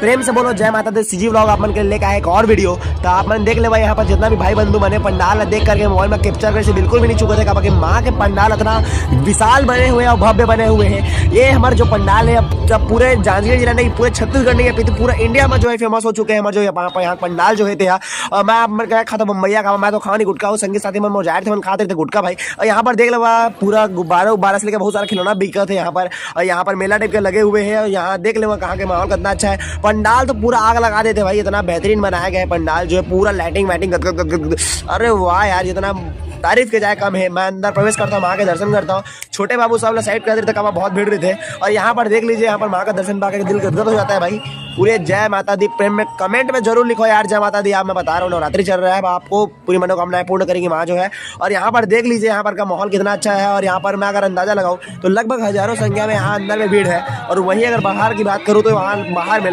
प्रेम से बोलो जय माता दी। सीजी व्लॉग आप मन के लेके आए एक और वीडियो। तो आप मन देख ले भाई, यहाँ पर जितना भी भाई बंधु बने पंडाल देख करके मोबाइल में कैप्चर करके बिल्कुल भी नहीं चुके थे कि माँ के पंडाल इतना विशाल बने हुए हैं और भव्य बने हुए हैं। ये हमारे जो पंडाल है अब पूरे जांजगीर जिला नहीं, पूरे छत्तीसगढ़ नहीं है, पूरा इंडिया में जो है फेमस हो चुके हैं हमारे जो यहाँ पंडाल जो है थे। और मैं गया खाता बम्बैया का, मैं तो खा नहीं गुटका, संगीत साथी में मौजायर थे, मैं खाते थे गुटका भाई। और यहाँ पर देख लो पूरा गुब्बारा से लेकर बहुत सारा खिलौना बिका थे यहाँ पर। और यहाँ पर मेला टाइप के लगे हुए हैं। और यहाँ देख लो कहाँ के माहौल कितना अच्छा है। पंडाल तो पूरा आग लगा देते भाई, इतना बेहतरीन बनाया गया है पंडाल जो है, पूरा लाइटिंग वाइटिंग अरे वाह यार, जितना तारीफ के जाए कम है। मैं अंदर प्रवेश करता हूँ, माँ के दर्शन करता हूँ। छोटे बाबू साहब साइड कर देते, कहा बहुत भीड़ रहे थे। और यहाँ पर देख लीजिए, यहाँ पर माँ का दर्शन पाकर दिल गदगद हो जाता है भाई। पूरे जय माता दी प्रेम में कमेंट में जरूर लिखो यार, जय माता दी। आप मैं बता रहा हूँ नवरात्रि चल रहा है, आपको पूरी मनोकामनाएं पूर्ण करेंगी माँ जो है। और यहाँ पर देख लीजिए यहाँ पर का माहौल कितना अच्छा है। और यहाँ पर मैं अगर अंदाजा लगाऊँ तो लगभग हजारों संख्या में यहाँ अंदर में भीड़ है। और वहीं अगर बाहर की बात करूँ तो वहाँ बाहर में